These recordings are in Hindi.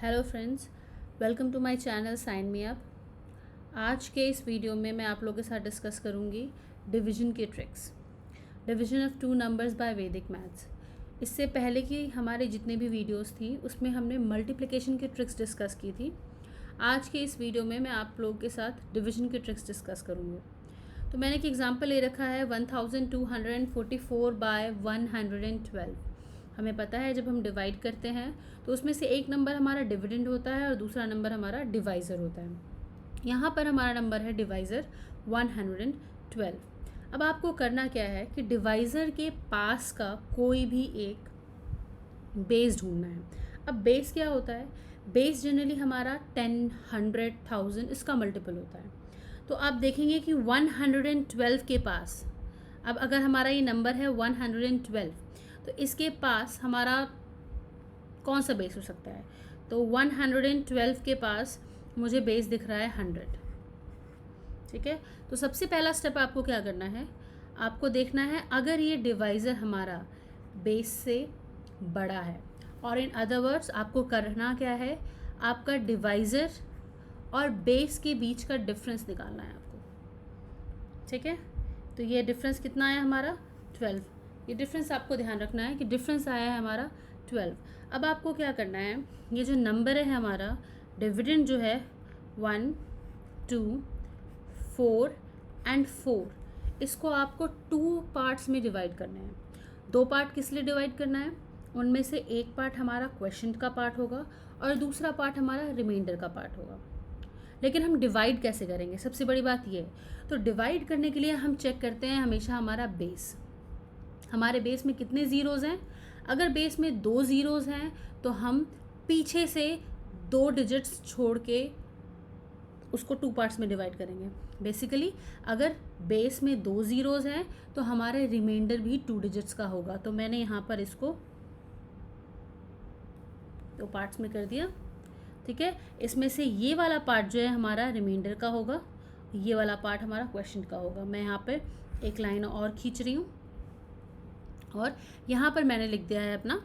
Hello friends, welcome to my channel sign me up. आज के इस वीडियो में मैं आप लोगों के साथ डिस्कस करूंगी डिवीजन के tricks, division of two numbers by वैदिक मैथ्स। इससे पहले की हमारे जितने भी वीडियोस थी उसमें हमने मल्टीप्लिकेशन के ट्रिक्स डिस्कस की थी। आज के इस वीडियो में मैं आप लोगों के साथ डिवीजन के ट्रिक्स डिस्कस करूँगी। तो मैंने एक एग्जाम्पल ले रखा है 1244 बाय 112। हमें पता है जब हम डिवाइड करते हैं तो उसमें से एक नंबर हमारा डिविडेंड होता है और दूसरा नंबर हमारा डिवाइज़र होता है। यहाँ पर हमारा नंबर है डिवाइज़र 112। अब आपको करना क्या है कि डिवाइज़र के पास का कोई भी एक बेस ढूंढना है। अब बेस क्या होता है? बेस जनरली हमारा 10, 100, 1000 इसका मल्टीपल होता है। तो आप देखेंगे कि 112 के पास, अब अगर हमारा ये नंबर है 112, तो इसके पास हमारा कौन सा बेस हो सकता है? तो 112 के पास मुझे बेस दिख रहा है 100। ठीक है, तो सबसे पहला स्टेप आपको क्या करना है, आपको देखना है अगर ये डिवाइज़र हमारा बेस से बड़ा है, और इन अदर वर्ड्स आपको करना क्या है, आपका डिवाइज़र और बेस के बीच का डिफरेंस निकालना है आपको। ठीक है, तो ये डिफरेंस कितना आया हमारा 12। ये डिफरेंस आपको ध्यान रखना है कि डिफरेंस आया है हमारा 12। अब आपको क्या करना है, ये जो नंबर है हमारा डिविडेंड जो है 1, 2, 4 एंड 4, इसको आपको 2 पार्ट्स में डिवाइड करना है। 2 पार्ट किस लिए डिवाइड करना है? उनमें से एक पार्ट हमारा क्वेश्चन का पार्ट होगा और दूसरा पार्ट हमारा रिमाइंडर का पार्ट होगा। लेकिन हम डिवाइड कैसे करेंगे, सबसे बड़ी बात ये है। तो डिवाइड करने के लिए हम चेक करते हैं हमेशा हमारा बेस, हमारे बेस में कितने ज़ीरोज़ हैं। अगर बेस में 2 ज़ीरोज़ हैं तो हम पीछे से 2 डिजिट्स छोड़ के उसको 2 पार्ट्स में डिवाइड करेंगे। बेसिकली अगर बेस में 2 ज़ीरोज़ हैं तो हमारे रिमाइंडर भी 2 डिजिट्स का होगा। तो मैंने यहाँ पर इसको 2 पार्ट्स में कर दिया। ठीक है, इसमें से ये वाला पार्ट जो है हमारा रिमाइंडर का होगा, ये वाला पार्ट हमारा क्वेश्चन का होगा। मैं यहाँ पे एक लाइन और खींच रही हूँ और यहाँ पर मैंने लिख दिया है अपना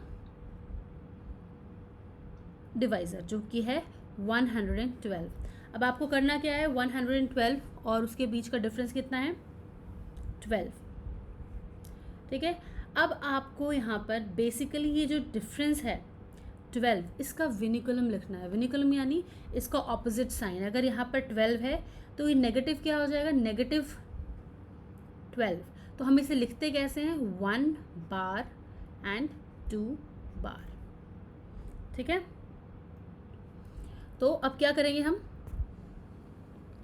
डिवाइज़र जो कि है 112। अब आपको करना क्या है, 112 और उसके बीच का डिफरेंस कितना है 12। ठीक है, अब आपको यहाँ पर बेसिकली ये जो डिफरेंस है 12, इसका विनिकुलम लिखना है। विनिकुलम यानी इसका ऑपोजिट साइन। अगर यहाँ पर 12 है तो ये नेगेटिव क्या हो जाएगा, नेगेटिव 12। तो हम इसे लिखते कैसे हैं, 1 बार एंड 2 बार। ठीक है, तो अब क्या करेंगे हम,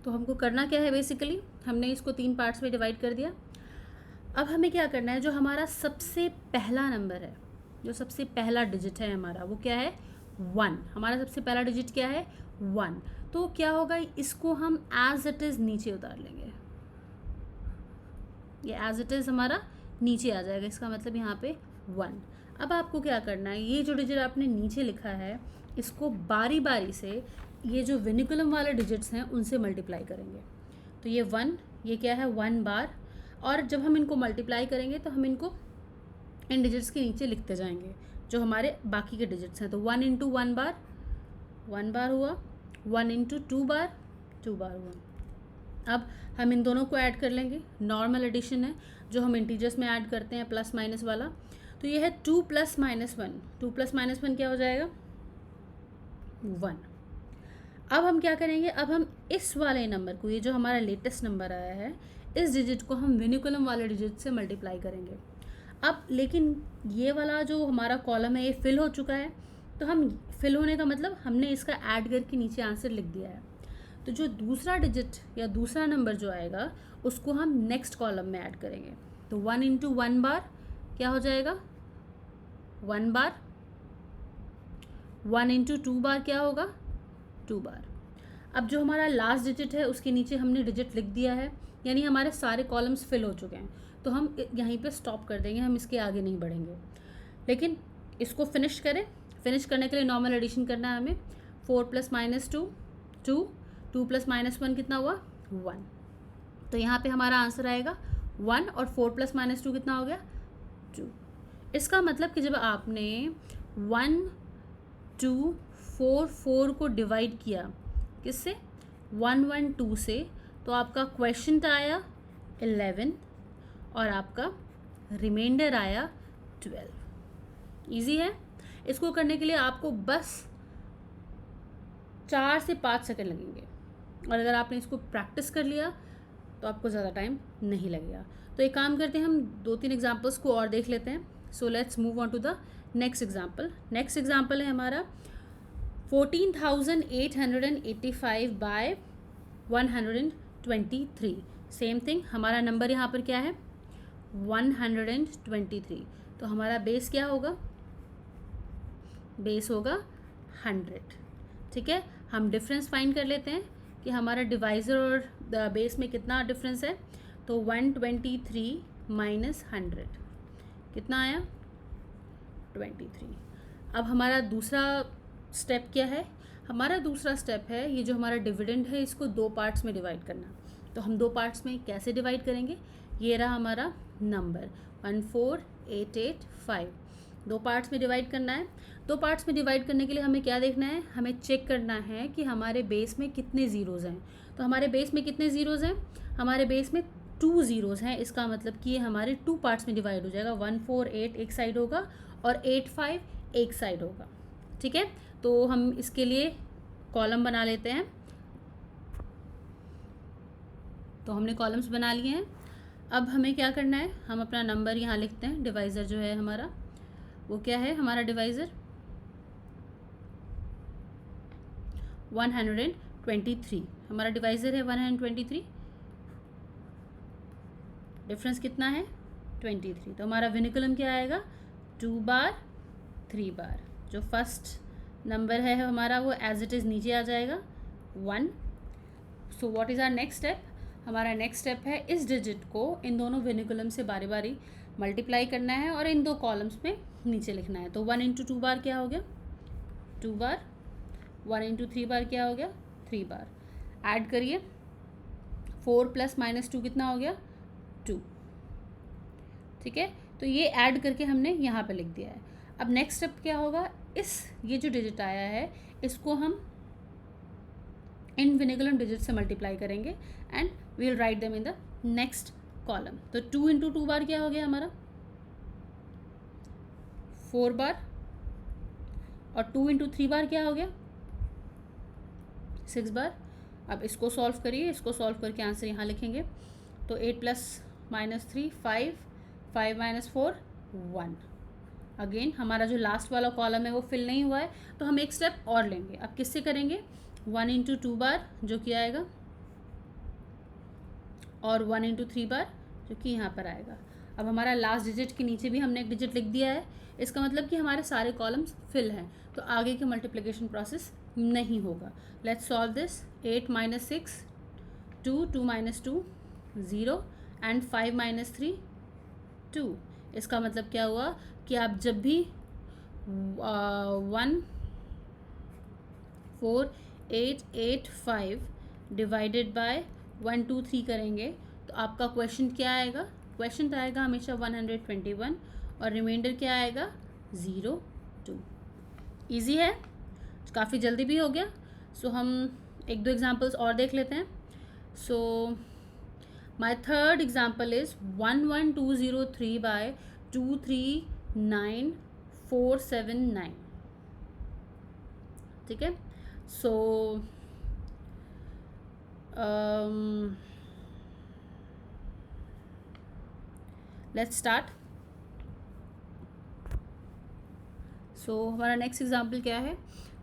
तो हमको करना क्या है, बेसिकली हमने इसको 3 पार्ट्स में डिवाइड कर दिया। अब हमें क्या करना है, जो हमारा सबसे पहला नंबर है, जो सबसे पहला डिजिट है हमारा, वो क्या है 1। हमारा सबसे पहला डिजिट क्या है 1। तो क्या होगा, इसको हम एज इट इज़ नीचे उतार लेंगे। ये एज इट इज़ हमारा नीचे आ जाएगा, इसका मतलब यहाँ पे 1। अब आपको क्या करना है, ये जो डिजिट आपने नीचे लिखा है इसको बारी बारी से ये जो विनिकुलम वाले डिजिट्स हैं उनसे मल्टीप्लाई करेंगे। तो ये 1, ये क्या है 1 बार, और जब हम इनको मल्टीप्लाई करेंगे तो हम इनको इन डिजिट्स के नीचे लिखते जाएंगे जो हमारे बाकी के डिजिट्स हैं। तो 1 इंटू 1 बार 1 बार हुआ, 1 इंटू 2 बार 2 बार हुआ। अब हम इन दोनों को ऐड कर लेंगे, नॉर्मल एडिशन है जो हम इंटीजर्स में ऐड करते हैं, प्लस माइनस वाला। तो ये है 2 + -1, 2 + -1 क्या हो जाएगा 1। अब हम क्या करेंगे, अब हम इस वाले नंबर को, ये जो हमारा लेटेस्ट नंबर आया है, इस डिजिट को हम विनिकुलम वाले डिजिट से मल्टीप्लाई करेंगे। अब लेकिन ये वाला जो हमारा कॉलम है ये फिल हो चुका है, तो हम फिल होने का मतलब हमने इसका ऐड करके नीचे आंसर लिख दिया है। तो जो दूसरा डिजिट या दूसरा नंबर जो आएगा उसको हम नेक्स्ट कॉलम में ऐड करेंगे। तो 1 इंटू 1 बार क्या हो जाएगा 1 बार, 1 इंटू 2 बार क्या होगा 2 बार। अब जो हमारा लास्ट डिजिट है उसके नीचे हमने डिजिट लिख दिया है, यानी हमारे सारे कॉलम्स फिल हो चुके हैं। तो हम यहीं पे स्टॉप कर देंगे, हम इसके आगे नहीं बढ़ेंगे। लेकिन इसको फिनिश करें, फिनिश करने के लिए नॉर्मल एडिशन करना है हमें। 4 + -2 2, 2 + -1 कितना हुआ 1। तो यहाँ पे हमारा आंसर आएगा 1, और 4 + -2 कितना हो गया 2। इसका मतलब कि जब आपने 1, 2, 4 को डिवाइड किया किससे, 112 से, तो आपका क्वेश्चन आया 11 और आपका रिमाइंडर आया 12। इजी है। इसको करने के लिए आपको बस 4 से 5 सेकंड लगेंगे, और अगर आपने इसको प्रैक्टिस कर लिया तो आपको ज़्यादा टाइम नहीं लगेगा। तो एक काम करते हैं, हम 2-3 एग्जांपल्स को और देख लेते हैं। So let's move on to the next example. Next example है हमारा 14,885 बाय 123। सेम थिंग, हमारा नंबर यहाँ पर क्या है, 123। तो हमारा बेस क्या होगा, बेस होगा 100। ठीक है, हम डिफरेंस फाइंड कर लेते हैं कि हमारा डिवाइज़र और बेस में कितना डिफरेंस है। तो 123 माइनस 100 कितना आया, 23। अब हमारा दूसरा स्टेप क्या है, हमारा दूसरा स्टेप है ये जो हमारा डिविडेंड है इसको 2 पार्ट्स में डिवाइड करना। तो हम 2 पार्ट्स में कैसे डिवाइड करेंगे, ये रहा हमारा नंबर 14885, 2 पार्ट्स में डिवाइड करना है। 2 पार्ट्स में डिवाइड करने के लिए हमें क्या देखना है, हमें चेक करना है कि हमारे बेस में कितने ज़ीरोज़ हैं। तो हमारे बेस में कितने ज़ीरोज़ हैं, हमारे बेस में 2 ज़ीरोज़ हैं। इसका मतलब कि ये हमारे 2 पार्ट्स में डिवाइड हो जाएगा, 148 एक साइड होगा और 85 एक साइड होगा। ठीक है, तो हम इसके लिए कॉलम बना लेते हैं। तो हमने कॉलम्स बना लिए हैं। अब हमें क्या करना है, हम अपना नंबर यहाँ लिखते हैं। डिवाइज़र जो है हमारा वो क्या है, हमारा डिवाइज़र 123, हमारा डिवाइज़र है 123। डिफरेंस कितना है, 23। तो हमारा विनिकुलम क्या आएगा, 2 बार 3 बार। जो फर्स्ट नंबर है हमारा वो एज इट इज़ नीचे आ जाएगा 1। So what is our next step, हमारा नेक्स्ट स्टेप है इस डिजिट को इन दोनों विनिकुलम से बारी बारी मल्टीप्लाई करना है और इन 2 कॉलम्स में नीचे लिखना है। तो 1 इंटू 2 बार क्या हो गया, 2 बार। 1 इंटू 3 बार क्या हो गया, 3 बार। ऐड करिए, 4 प्लस माइनस 2 कितना हो गया, 2। ठीक है, तो ये ऐड करके हमने यहाँ पे लिख दिया है। अब नेक्स्ट स्टेप क्या होगा, ये जो डिजिट आया है इसको हम इन विनिकुलम डिजिट से मल्टीप्लाई करेंगे and we will write them in the next column. तो 2 इंटू 2 बार क्या हो गया हमारा, 4 बार। और 2 इंटू 3 बार क्या हो गया, 6 बार। अब इसको सॉल्व करिए, इसको सॉल्व करके आंसर यहाँ लिखेंगे। तो 8 प्लस माइनस 3 5, 5 माइनस 4 1। अगेन हमारा जो लास्ट वाला कॉलम है वो फिल नहीं हुआ है, तो हम एक स्टेप और लेंगे। अब किससे करेंगे, 1 इंटू 2 बार जो कि आएगा, और 1 इंटू 3 बार जो कि यहाँ पर आएगा। अब हमारा लास्ट डिजिट के नीचे भी हमने एक डिजिट लिख दिया है, इसका मतलब कि हमारे सारे कॉलम्स फिल हैं, तो आगे के मल्टीप्लिकेशन प्रोसेस नहीं होगा। Let's solve this. 8 minus 6 2, 2 minus 2 0 and 5 minus 3 2। इसका मतलब क्या हुआ कि आप जब भी 14885 डिवाइडेड बाय 123 करेंगे तो आपका क्वेश्चन क्या आएगा, क्वेश्चन तो आएगा हमेशा 121 और रिमाइंडर क्या आएगा 02। ईजी है, काफ़ी जल्दी भी हो गया। सो हम 1-2 एग्जांपल्स और देख लेते हैं। So my third example is 11203 by 239479। ठीक है, सो लेट्स स्टार्ट। सो हमारा नेक्स्ट एग्जांपल क्या है,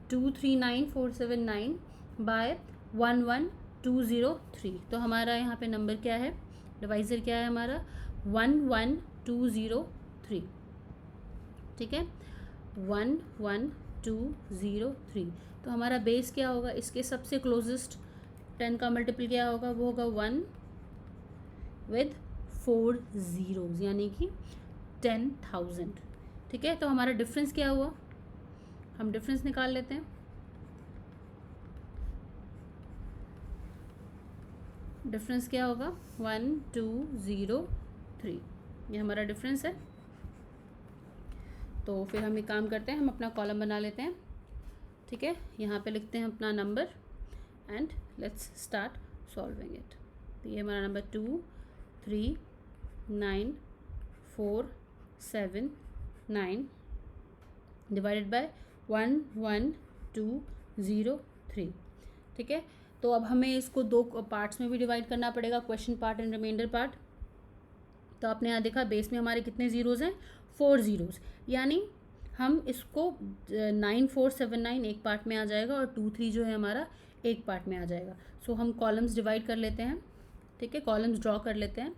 239479 बाय 11203। तो हमारा यहाँ पे नंबर क्या है, डिवाइज़र क्या है हमारा 11203। ठीक है, 11203। तो हमारा बेस क्या होगा, इसके सबसे क्लोजेस्ट 10 का मल्टीपल क्या होगा, वो होगा 1 विद 4 ज़ीरोज़ यानी कि 10,000। ठीक है, तो हमारा डिफरेंस क्या हुआ, हम डिफरेंस निकाल लेते हैं। डिफरेंस क्या होगा 1203, ये हमारा डिफरेंस है। तो फिर हम एक काम करते हैं, हम अपना कॉलम बना लेते हैं। ठीक है, यहाँ पे लिखते हैं अपना number and let's start solving it. तो ये हमारा नंबर 2 3 9 4 7 9 डिवाइडेड बाय 1 1 2 0 3। ठीक है, तो अब हमें इसको दो पार्ट्स में भी डिवाइड करना पड़ेगा, question part and reminder part. तो आपने यहाँ देखा बेस में हमारे कितने ज़ीरोज़ हैं, 4 ज़ीरोज़, यानी हम इसको 9 4 7 9 एक पार्ट में आ जाएगा और 2 3 जो है हमारा एक पार्ट में आ जाएगा। सो हम कॉलम्स डिवाइड कर लेते हैं। ठीक है, कॉलम्स ड्रॉ कर लेते हैं।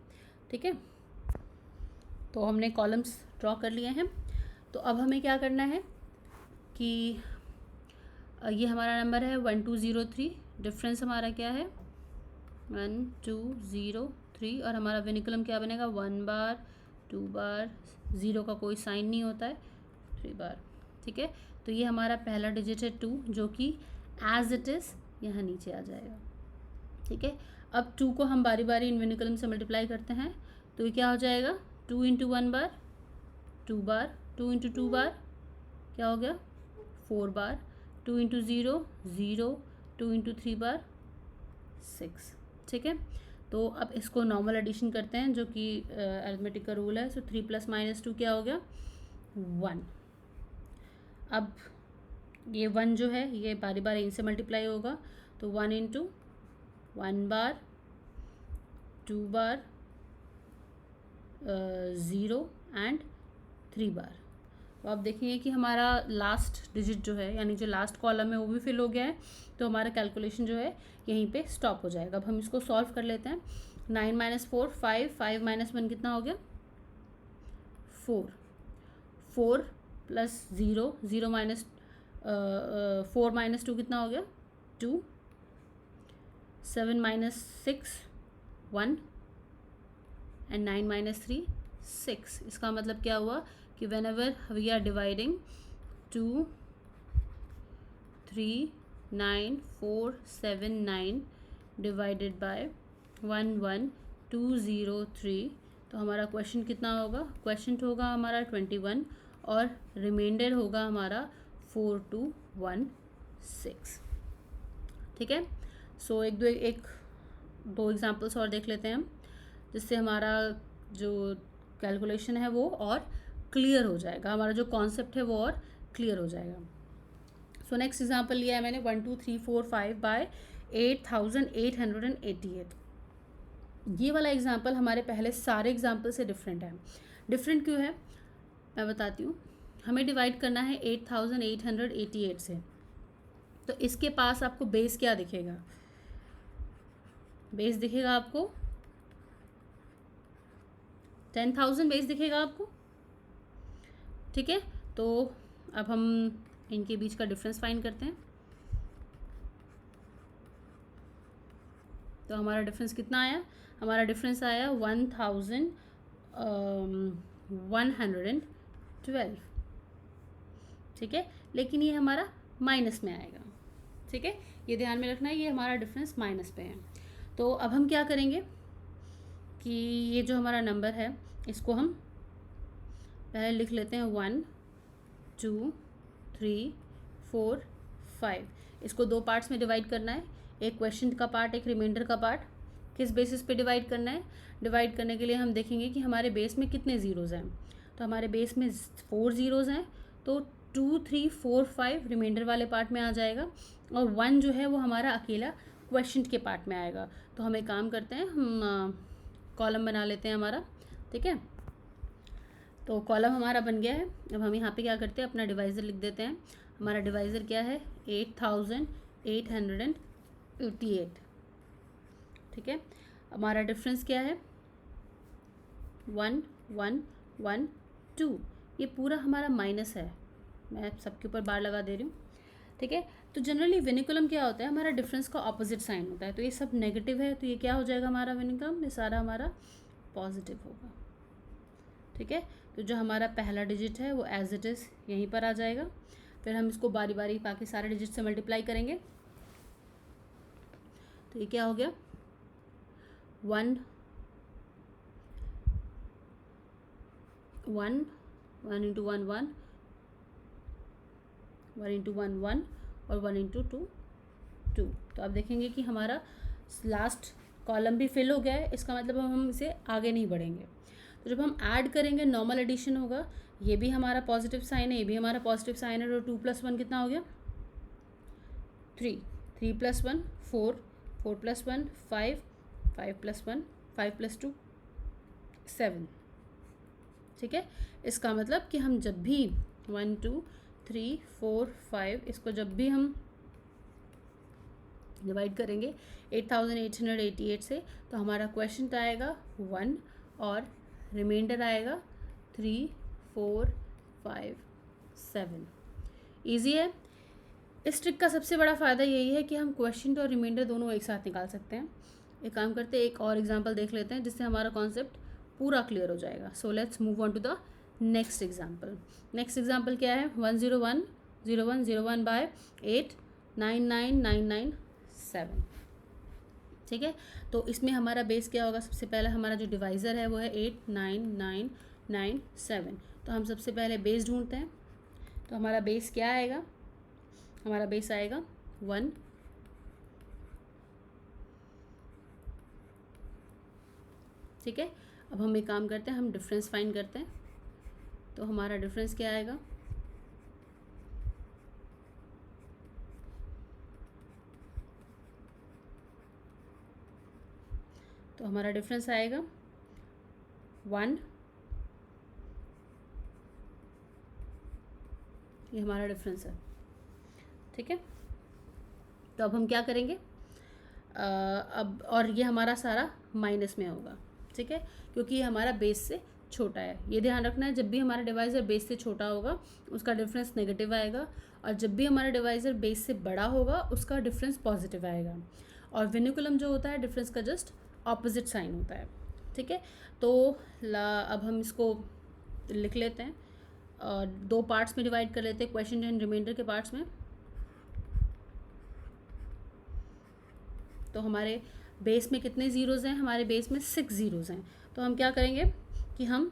ठीक है, तो हमने कॉलम्स ड्रॉ कर लिए हैं। तो अब हमें क्या करना है कि ये हमारा नंबर है 1 2 0 3, डिफरेंस हमारा क्या है 1 2 0 3, और हमारा विनिकुलम क्या बनेगा 1 बार 2 बार, 0 का कोई साइन नहीं होता है, 3 बार। ठीक है, तो ये हमारा पहला डिजिट है 2, जो कि एज इट इज़ यहाँ नीचे आ जाएगा। ठीक है, अब 2 को हम बारी बारी इन विनिकुलम से मल्टीप्लाई करते हैं, तो ये क्या हो जाएगा 2 इंटू 1 बार 2 बार, 2 इंटू 2 बार क्या हो गया 4 बार, 2 इंटू 0 0, 2 इंटू 3 बार 6। ठीक है, तो अब इसको नॉर्मल एडिशन करते हैं, जो कि अरिथमेटिक का रूल है। सो 3 प्लस माइनस 2 क्या हो गया 1। अब ये 1 जो है ये बारी बारी इनसे मल्टीप्लाई होगा, तो 1 इंटू 1 बार 2 बार 0 एंड 3 बार। तो आप देखेंगे कि हमारा लास्ट डिजिट जो है, यानी जो लास्ट कॉलम है वो भी फिल हो गया है, तो हमारा कैलकुलेशन जो है यहीं पे स्टॉप हो जाएगा। अब हम इसको सॉल्व कर लेते हैं। 9 माइनस 4 5, 5 माइनस 1 कितना हो गया 4, 4 प्लस 0 0 माइनस 4 माइनस 2 कितना हो गया 2, 7 माइनस 6 1 एंड 9 माइनस 3 6। इसका मतलब क्या हुआ कि whenever we are dividing 2 3 9 4 7 9 divided by 1 1 2 0 3, तो हमारा क्वेश्चन कितना होगा, क्वेश्चन होगा हमारा 21 और रिमाइंडर होगा हमारा 4216। ठीक है, सो एक दो एग्जांपल्स और देख लेते हैं हम, जिससे हमारा जो कैलकुलेशन है वो और क्लियर हो जाएगा, हमारा जो कॉन्सेप्ट है वो और क्लियर हो जाएगा। सो नेक्स्ट एग्जांपल लिया है मैंने 1 2 3 4 5 बाय 8888। ये वाला एग्जांपल हमारे पहले सारे एग्जांपल से डिफरेंट है। डिफरेंट क्यों है मैं बताती हूँ। हमें डिवाइड करना है 8888 से, तो इसके पास आपको बेस क्या दिखेगा, बेस दिखेगा आपको 10,000 बेस दिखेगा आपको। ठीक है, तो अब हम इनके बीच का डिफरेंस फाइंड करते हैं। तो हमारा डिफरेंस कितना आया, हमारा डिफरेंस आया 1112। ठीक है, लेकिन ये हमारा माइनस में आएगा। ठीक है, ये ध्यान में रखना है, ये हमारा डिफरेंस माइनस पे है। तो अब हम क्या करेंगे कि ये जो हमारा नंबर है इसको हम पहले लिख लेते हैं 1 2 3 4 5। इसको दो पार्ट्स में डिवाइड करना है, एक क्वेश्चन का पार्ट एक रिमाइंडर का पार्ट। किस बेसिस पे डिवाइड करना है, डिवाइड करने के लिए हम देखेंगे कि हमारे बेस में कितने ज़ीरोज़ हैं। तो हमारे बेस में 4 ज़ीरोज़ हैं, तो 2 3 4 5 रिमाइंडर वाले पार्ट में आ जाएगा, और 1 जो है वो हमारा अकेला क्वेश्चन के पार्ट में आएगा। तो हम एक काम करते हैं, हम कॉलम बना लेते हैं हमारा। ठीक है, तो कॉलम हमारा बन गया है। अब हम यहाँ पे क्या करते हैं, अपना डिवाइज़र लिख देते हैं। हमारा डिवाइज़र क्या है 8888। ठीक है, हमारा डिफरेंस क्या है 1 1 1 2। ये पूरा हमारा माइनस है, मैं सबके ऊपर बार लगा दे रही हूँ। ठीक है, तो जनरली विनिकुलम क्या होता है, हमारा डिफरेंस का ऑपोजिट साइन होता है। तो ये सब नेगेटिव है, तो ये क्या हो जाएगा हमारा विनिकुलम, ये सारा हमारा पॉजिटिव होगा। ठीक है, तो जो हमारा पहला डिजिट है वो एज इट इज़ यहीं पर आ जाएगा। फिर हम इसको बारी बारी बाकी सारे डिजिट से मल्टीप्लाई करेंगे। तो ये क्या हो गया 1 1 1 इंटू 1 1 1 इंटू 1 1, और 1 इंटू 2 2। तो आप देखेंगे कि हमारा लास्ट कॉलम भी फिल हो गया है, इसका मतलब हम इसे आगे नहीं बढ़ेंगे। तो जब हम ऐड करेंगे नॉर्मल एडिशन होगा, ये भी हमारा पॉजिटिव साइन है, ये भी हमारा पॉजिटिव साइन है, तो 2 + 1 कितना हो गया 3, 3 + 1 4, 4 + 1 5, 5 + 1 5 + 2 7। ठीक है, इसका मतलब कि हम जब भी 1 2 3 4 5 इसको जब भी हम डिवाइड करेंगे 8888 से, तो हमारा क्वेश्चन आएगा 1 और रिमाइंडर आएगा 3 4 5 7। ईजी है। इस ट्रिक का सबसे बड़ा फ़ायदा यही है कि हम क्वेश्चन और रिमाइंडर दोनों एक साथ निकाल सकते हैं। एक काम करते हैं, एक और एग्जांपल देख लेते हैं जिससे हमारा कॉन्सेप्ट पूरा क्लियर हो जाएगा। So let's move on to the next example. Next example क्या है, 1010101 बाय 8 99997। ठीक है, तो इसमें हमारा बेस क्या होगा, सबसे पहले हमारा जो डिवाइज़र है वो है 89997। तो हम सबसे पहले बेस ढूंढते हैं। तो हमारा बेस क्या आएगा, हमारा बेस आएगा 1। ठीक है, अब हम एक काम करते हैं, हम डिफरेंस फाइंड करते हैं। तो हमारा डिफरेंस क्या आएगा, तो हमारा डिफरेंस आएगा 1। ये हमारा डिफरेंस है। ठीक है, तो अब हम क्या करेंगे, अब और ये हमारा सारा माइनस में होगा। ठीक है, क्योंकि ये हमारा बेस से छोटा है। ये ध्यान रखना है, जब भी हमारा डिवाइज़र बेस से छोटा होगा उसका डिफरेंस नेगेटिव आएगा, और जब भी हमारा डिवाइज़र बेस से बड़ा होगा उसका डिफरेंस पॉजिटिव आएगा। और विनिकुलम जो होता है डिफरेंस का जस्ट ऑपोजिट साइन होता है। ठीक है, तो अब हम इसको लिख लेते हैं, दो पार्ट्स में डिवाइड कर लेते हैं, क्वेश्चन एंड रिमाइंडर के पार्ट्स में। तो हमारे बेस में कितने ज़ीरोज़ हैं, हमारे बेस में 6 ज़ीरोज़ हैं। तो हम क्या करेंगे कि हम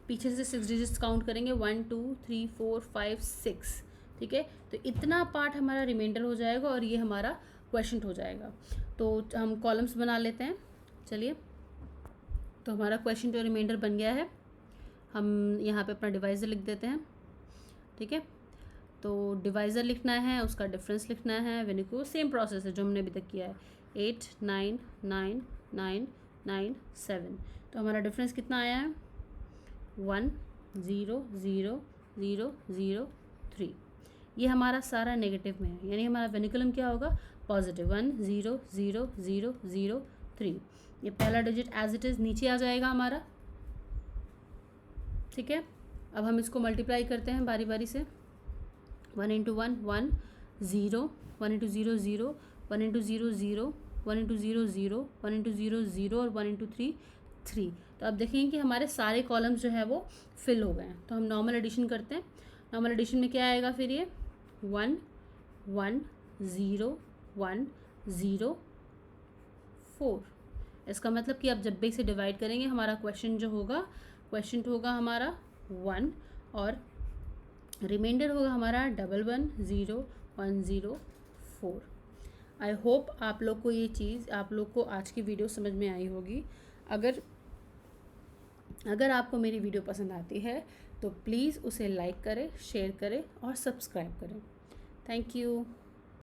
पीछे से 6 डिजिट्स काउंट करेंगे, 1 2 3 4 5 6। ठीक है, तो इतना पार्ट हमारा रिमाइंडर हो जाएगा और ये हमारा क्वेश्चन हो जाएगा। तो हम कॉलम्स बना लेते हैं। चलिए, तो हमारा क्वेश्चन और रिमाइंडर बन गया है। हम यहाँ पे अपना डिवाइज़र लिख देते हैं। ठीक है, तो डिवाइज़र लिखना है, उसका डिफरेंस लिखना है, विनिकुलम सेम प्रोसेस है जो हमने अभी तक किया है, 89997। तो हमारा डिफरेंस कितना आया है, 100003। ये हमारा सारा नेगेटिव में है, यानी हमारा विनिकुलम क्या होगा, पॉजिटिव 100003। ये पहला डिजिट एज इट इज़ नीचे आ जाएगा हमारा। ठीक है, अब हम इसको मल्टीप्लाई करते हैं बारी बारी से। 1 into 1 1 0, 1 into 0 0, 1 into 0 0, 1 into 0 0, 1 into 0 0 और 1 इंटू 3 3। तो अब देखेंगे कि हमारे सारे कॉलम्स जो है वो फिल हो गए हैं। तो हम नॉर्मल एडिशन करते हैं। नॉर्मल एडिशन में क्या आएगा फिर, ये 1 1 0 1 0 4। इसका मतलब कि अब जब भी इसे डिवाइड करेंगे हमारा क्वेश्चन जो होगा, क्वेश्चन होगा हमारा 1 और रिमाइंडर होगा हमारा 110104। आई होप आप लोग को ये चीज़, आप लोग को आज की वीडियो समझ में आई होगी। अगर आपको मेरी वीडियो पसंद आती है तो प्लीज़ उसे लाइक करें, शेयर करें और सब्सक्राइब करें। Thank you.